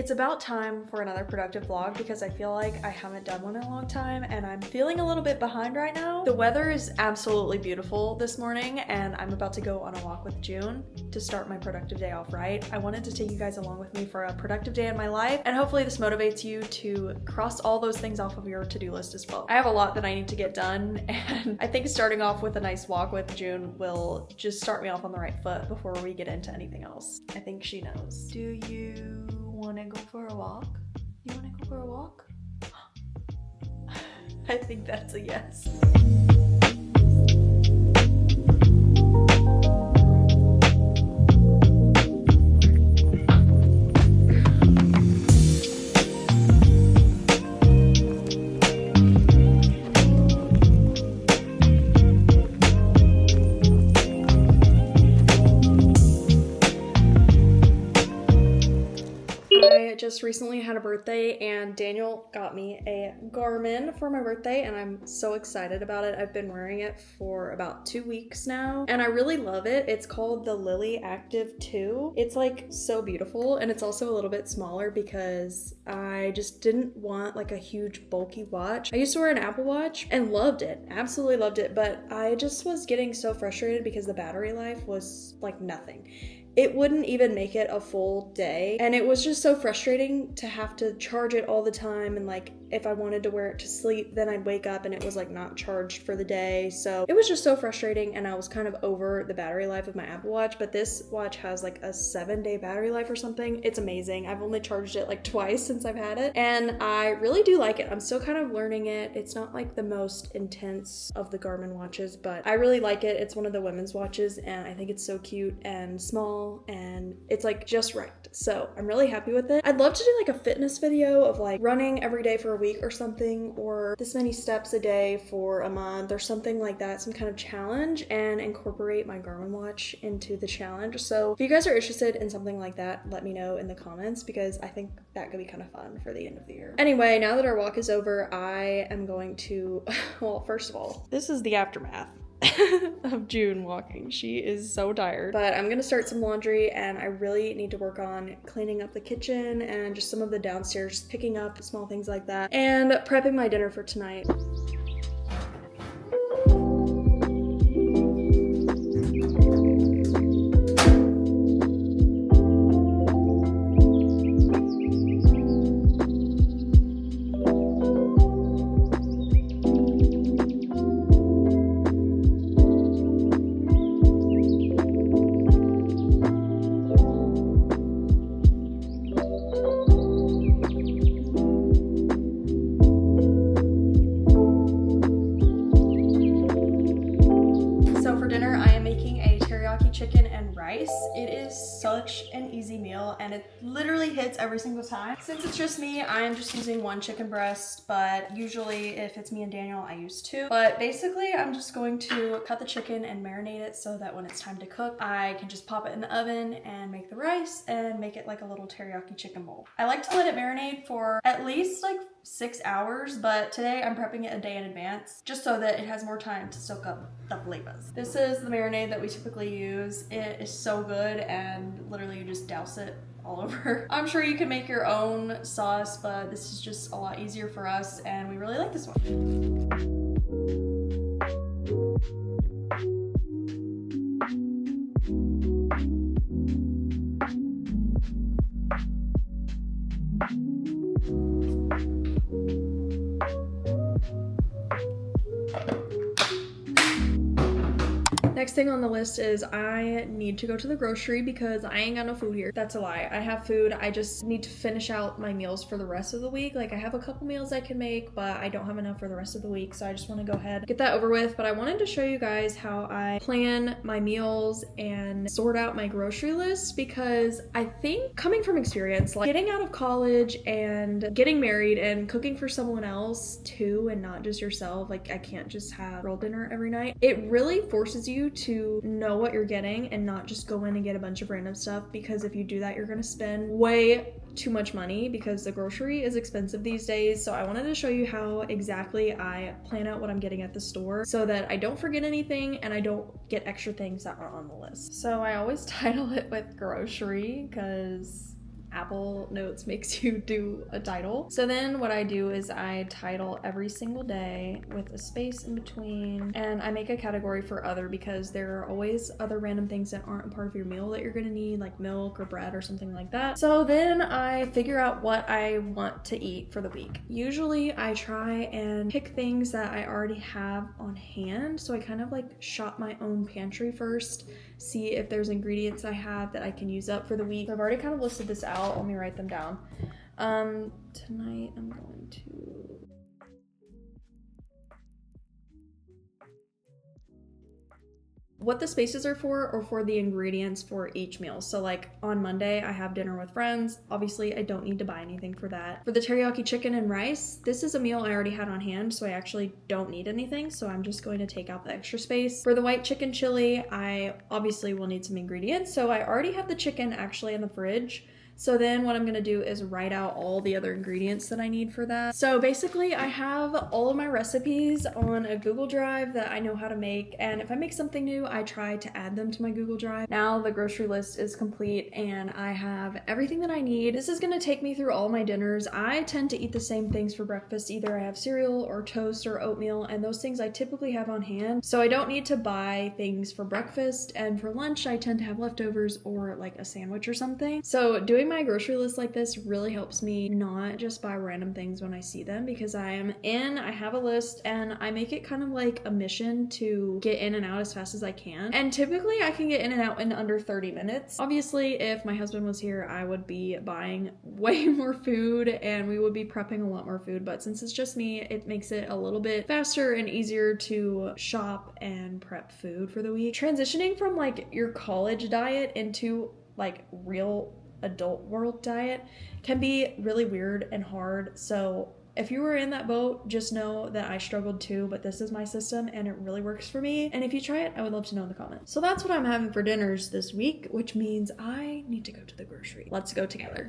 It's about time for another productive vlog because I feel like I haven't done one in a long time and I'm feeling a little bit behind right now. The weather is absolutely beautiful this morning and I'm about to go on a walk with June to start my productive day off right. I wanted to take you guys along with me for a productive day in my life, and hopefully this motivates you to cross all those things off of your to-do list as well. I have a lot that I need to get done, and I think starting off with a nice walk with June will just start me off on the right foot before we get into anything else. I think she knows. Do you want to go for a walk? You want to go for a walk? I think that's a yes. Just recently had a birthday and Daniel got me a Garmin for my birthday and I'm so excited about it. I've been wearing it for about 2 weeks now and I really love it. It's called the Lily Active 2. It's like so beautiful, and it's also a little bit smaller because I just didn't want like a huge bulky watch. I used to wear an Apple Watch and loved it, absolutely loved it, but I just was getting so frustrated because the battery life was like nothing. It wouldn't even make it a full day. And it was just so frustrating to have to charge it all the time. And like, if I wanted to wear it to sleep, then I'd wake up and it was like not charged for the day. So it was just so frustrating and I was kind of over the battery life of my Apple Watch, but this watch has like a 7-day battery life or something. It's amazing. I've only charged it like twice since I've had it and I really do like it. I'm still kind of learning it. It's not like the most intense of the Garmin watches, but I really like it. It's one of the women's watches and I think it's so cute and small and it's like just right. So I'm really happy with it. I'd love to do like a fitness video of like running every day for a week or something, or this many steps a day for a month or something like that, some kind of challenge, and incorporate my Garmin watch into the challenge. So if you guys are interested in something like that, let me know in the comments because I think that could be kind of fun for the end of the year. Anyway, now that our walk is over, I am going to, well, first of all, this is the aftermath of June walking. She is so tired, but I'm gonna start some laundry and I really need to work on cleaning up the kitchen and just some of the downstairs, picking up small things like that, and prepping my dinner for tonight. Chicken and rice. It is such an easy meal and it literally hits every single time. Since it's just me, I'm just using 1 chicken breast, but usually if it's me and Daniel, I use 2. But basically, I'm just going to cut the chicken and marinate it so that when it's time to cook, I can just pop it in the oven and make the rice and make it like a little teriyaki chicken bowl. I like to let it marinate for at least like 6 hours, but today I'm prepping it a day in advance just so that it has more time to soak up the flavors. This is the marinade that we typically use. It is so good and literally you just douse it all over. I'm sure you can make your own sauce, but this is just a lot easier for us and we really like this one. Next thing on the list is I need to go to the grocery because I ain't got no food here. That's a lie. I have food. I just need to finish out my meals for the rest of the week. Like I have a couple meals I can make, but I don't have enough for the rest of the week. So I just want to go ahead and get that over with. But I wanted to show you guys how I plan my meals and sort out my grocery list because I think coming from experience, like getting out of college and getting married and cooking for someone else too and not just yourself, like I can't just have girl dinner every night. It really forces you to know what you're getting and not just go in and get a bunch of random stuff, because if you do that, you're gonna spend way too much money because the grocery is expensive these days. So I wanted to show you how exactly I plan out what I'm getting at the store so that I don't forget anything and I don't get extra things that are on the list. So I always title it with grocery because Apple Notes makes you do a title. So then what I do is I title every single day with a space in between, and I make a category for other because there are always other random things that aren't a part of your meal that you're gonna need, like milk or bread or something like that. So then I figure out what I want to eat for the week. Usually I try and pick things that I already have on hand. So I kind of like shop my own pantry first, see if there's ingredients I have that I can use up for the week. So I've already kind of listed this out. Let me write them down. Tonight I'm going to... What the spaces are for the ingredients for each meal. So like on Monday, I have dinner with friends. Obviously, I don't need to buy anything for that. For the teriyaki chicken and rice, this is a meal I already had on hand, so I actually don't need anything. So I'm just going to take out the extra space. For the white chicken chili, I obviously will need some ingredients. So I already have the chicken actually in the fridge. So then what I'm gonna do is write out all the other ingredients that I need for that. So basically I have all of my recipes on a Google Drive that I know how to make, and if I make something new, I try to add them to my Google Drive. Now the grocery list is complete and I have everything that I need. This is gonna take me through all my dinners. I tend to eat the same things for breakfast. Either I have cereal or toast or oatmeal, and those things I typically have on hand. So I don't need to buy things for breakfast, and for lunch I tend to have leftovers or like a sandwich or something. So doing my grocery list like this really helps me not just buy random things when I see them, because I have a list and I make it kind of like a mission to get in and out as fast as I can. And typically I can get in and out in under 30 minutes. Obviously, if my husband was here, I would be buying way more food and we would be prepping a lot more food. But since it's just me, it makes it a little bit faster and easier to shop and prep food for the week. Transitioning from like your college diet into like real adult world diet can be really weird and hard. So if you were in that boat, just know that I struggled too, but this is my system and it really works for me. And if you try it, I would love to know in the comments. So that's what I'm having for dinners this week, which means I need to go to the grocery. Let's go together.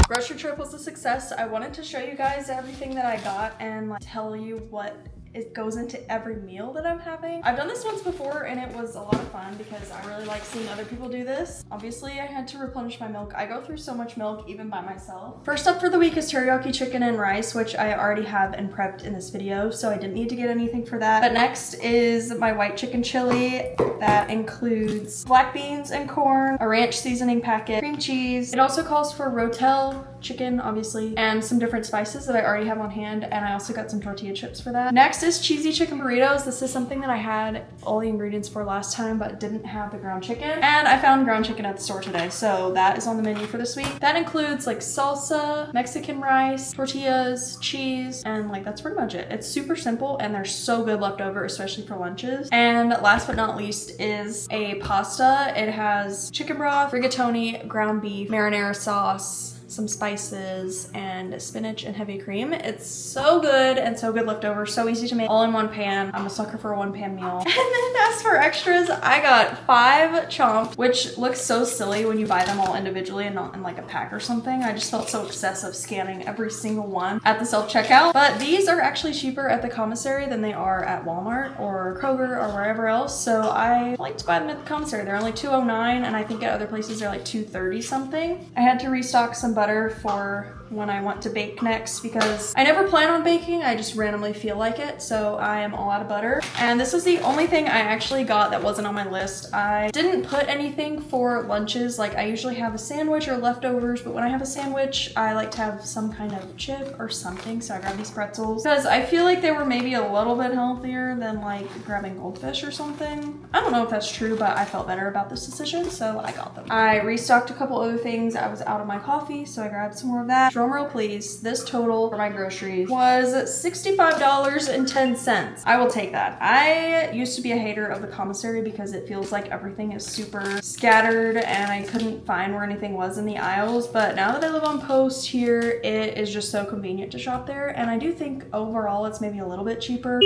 Grocery trip was a success. I wanted to show you guys everything that I got and like tell you what it goes into every meal that I'm having. I've done this once before and it was a lot of fun because I really like seeing other people do this. Obviously, I had to replenish my milk. I go through so much milk even by myself. First up for the week is teriyaki chicken and rice, which I already have and prepped in this video, so I didn't need to get anything for that. But next is my white chicken chili. That includes black beans and corn, a ranch seasoning packet, cream cheese. It also calls for rotel chicken, obviously, and some different spices that I already have on hand, and I also got some tortilla chips for that. Next is cheesy chicken burritos. This is something that I had all the ingredients for last time but didn't have the ground chicken, and I found ground chicken at the store today, so that is on the menu for this week. That includes like salsa, Mexican rice, tortillas, cheese, and like that's pretty much it. It's super simple and they're so good left over, especially for lunches. And last but not least is a pasta. It has chicken broth, rigatoni, ground beef, marinara sauce, some spices, and spinach and heavy cream. It's so good and so good left over, so easy to make, all in one pan. I'm a sucker for a one pan meal. And then as for extras, I got 5 chomp, which looks so silly when you buy them all individually and not in like a pack or something. I just felt so obsessive scanning every single one at the self-checkout. But these are actually cheaper at the commissary than they are at Walmart or Kroger or wherever else, so I like to buy them at the commissary. They're only $2.09, and I think at other places they're like $2.30 something. I had to restock some butter for when I want to bake next because I never plan on baking. I just randomly feel like it. So I am all out of butter. And this is the only thing I actually got that wasn't on my list. I didn't put anything for lunches. Like I usually have a sandwich or leftovers, but when I have a sandwich, I like to have some kind of chip or something. So I grabbed these pretzels because I feel like they were maybe a little bit healthier than like grabbing goldfish or something. I don't know if that's true, but I felt better about this decision, so I got them. I restocked a couple other things. I was out of my coffee, so I grabbed some more of that. Drumroll please, this total for my groceries was $65.10. I will take that. I used to be a hater of the commissary because it feels like everything is super scattered and I couldn't find where anything was in the aisles, but now that I live on Post here, it is just so convenient to shop there, and I do think overall it's maybe a little bit cheaper.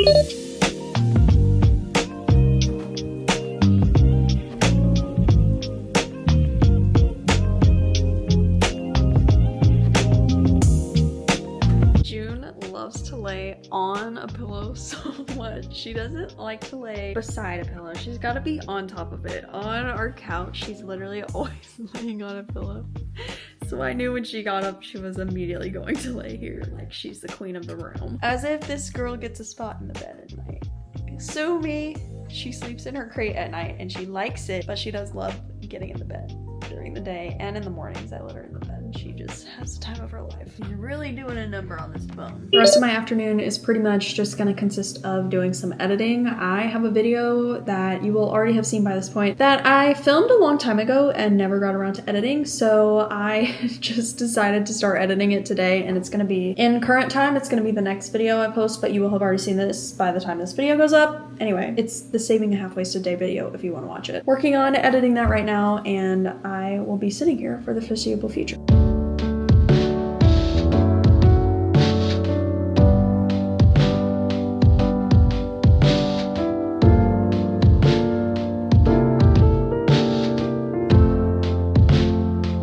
To lay on a pillow so much. She doesn't like to lay beside a pillow. She's got to be on top of it. On our couch, she's literally always laying on a pillow. So I knew when she got up, she was immediately going to lay here like she's the queen of the room. As if this girl gets a spot in the bed at night. Sue me. She sleeps in her crate at night and she likes it, but she does love getting in the bed during the day and in the mornings. I let her in the bed and she just has the time of her life. You're really doing a number on this phone. The rest of my afternoon is pretty much just gonna consist of doing some editing. I have a video that you will already have seen by this point that I filmed a long time ago and never got around to editing, so I just decided to start editing it today, and it's gonna be in current time. It's gonna be the next video I post, but you will have already seen this by the time this video goes up. Anyway, it's the saving a half-wasted day video if you want to watch it. Working on editing that right now, and I will be sitting here for the foreseeable future.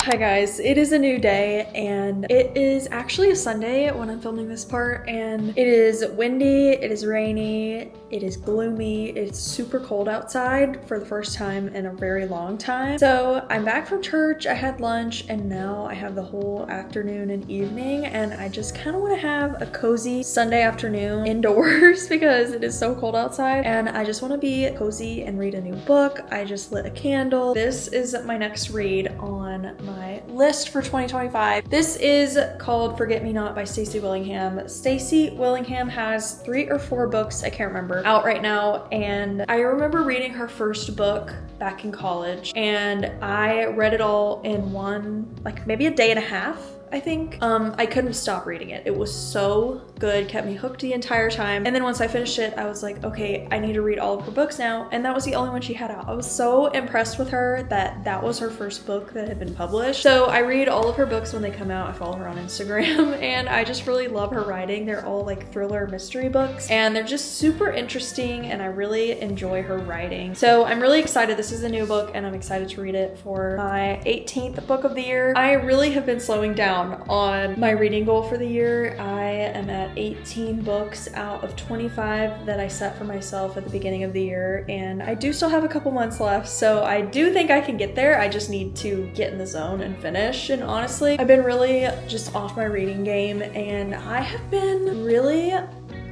Hi guys, it is a new day and it is actually a Sunday when I'm filming this part, and it is windy, it is rainy, it is gloomy, it's super cold outside for the first time in a very long time. So I'm back from church, I had lunch, and now I have the whole afternoon and evening, and I just kind of want to have a cozy Sunday afternoon indoors because it is so cold outside and I just want to be cozy and read a new book. I just lit a candle. This is my next read on my list for 2025. This is called Forget Me Not by Stacey Willingham. Stacey Willingham has 3 or 4 books, I can't remember, out right now, and I remember reading her first book back in college and I read it all in one, like maybe a day and a half, I think. I couldn't stop reading it. It was so good, kept me hooked the entire time. And then once I finished it, I was like, okay, I need to read all of her books now. And that was the only one she had out. I was so impressed with her that that was her first book that had been published. So I read all of her books when they come out. I follow her on Instagram and I just really love her writing. They're all like thriller mystery books and they're just super interesting and I really enjoy her writing. So I'm really excited. This is a new book and I'm excited to read it for my 18th book of the year. I really have been slowing down on my reading goal for the year. I am at 18 books out of 25 that I set for myself at the beginning of the year, and I do still have a couple months left, so I do think I can get there. I just need to get in the zone and finish. And honestly, I've been really just off my reading game and I have been really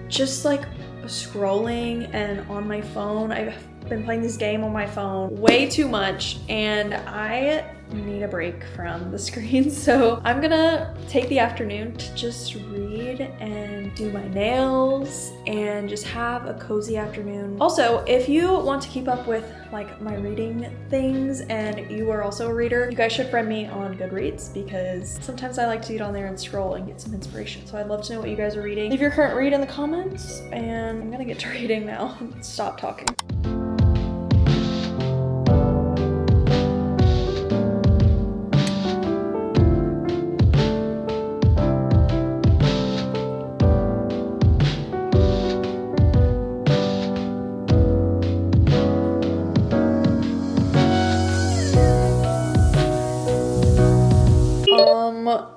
just like scrolling and on my phone. I've been playing this game on my phone way too much and I need a break from the screen. So I'm gonna take the afternoon to just read and do my nails and just have a cozy afternoon. Also, if you want to keep up with like my reading things and you are also a reader, you guys should friend me on Goodreads because sometimes I like to get on there and scroll and get some inspiration. So I'd love to know what you guys are reading. Leave your current read in the comments, and I'm gonna get to reading now. Stop talking.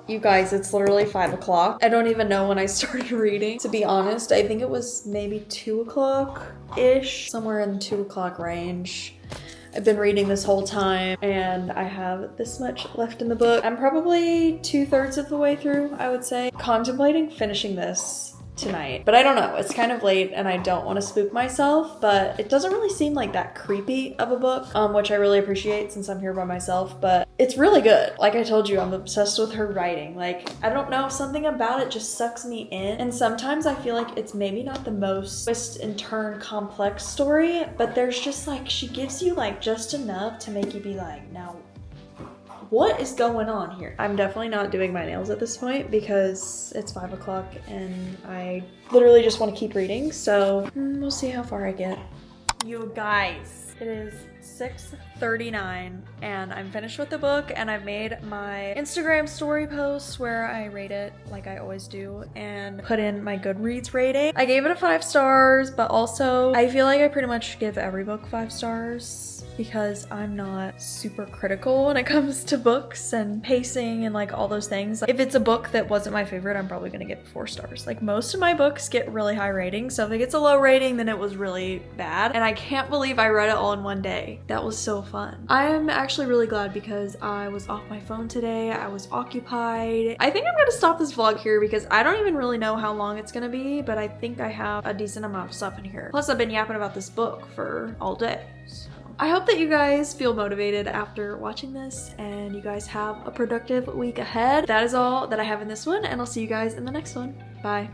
You guys, it's literally 5 o'clock. I don't even know when I started reading, to be honest. I think it was maybe 2 o'clock-ish, somewhere in the 2 o'clock range. I've been reading this whole time and I have this much left in the book. I'm probably 2/3 of the way through, I would say. Contemplating finishing this tonight, but I don't know, it's kind of late and I don't want to spook myself, but it doesn't really seem like that creepy of a book, which I really appreciate since I'm here by myself, but it's really good. Like I told you, I'm obsessed with her writing. Like, I don't know, something about it just sucks me in, and sometimes I feel like it's maybe not the most twist and turn complex story, but there's just like, she gives you like just enough to make you be like, now what is going on here? I'm definitely not doing my nails at this point because it's 5 o'clock and I literally just want to keep reading. So we'll see how far I get. You guys, it is 6:39 and I'm finished with the book, and I've made my Instagram story post where I rate it like I always do and put in my Goodreads rating. I gave it a 5 stars, but also I feel like I pretty much give every book 5 stars because I'm not super critical when it comes to books and pacing and like all those things. If it's a book that wasn't my favorite, I'm probably gonna give it 4 stars. Like, most of my books get really high ratings, so if it gets a low rating, then it was really bad. And I can't believe I read it all in one day. That was so fun. I am actually really glad because I was off my phone today. I was occupied. I think I'm gonna stop this vlog here because I don't even really know how long it's gonna be, but I think I have a decent amount of stuff in here. Plus, I've been yapping about this book for all day. So I hope that you guys feel motivated after watching this and you guys have a productive week ahead. That is all that I have in this one, and I'll see you guys in the next one. Bye.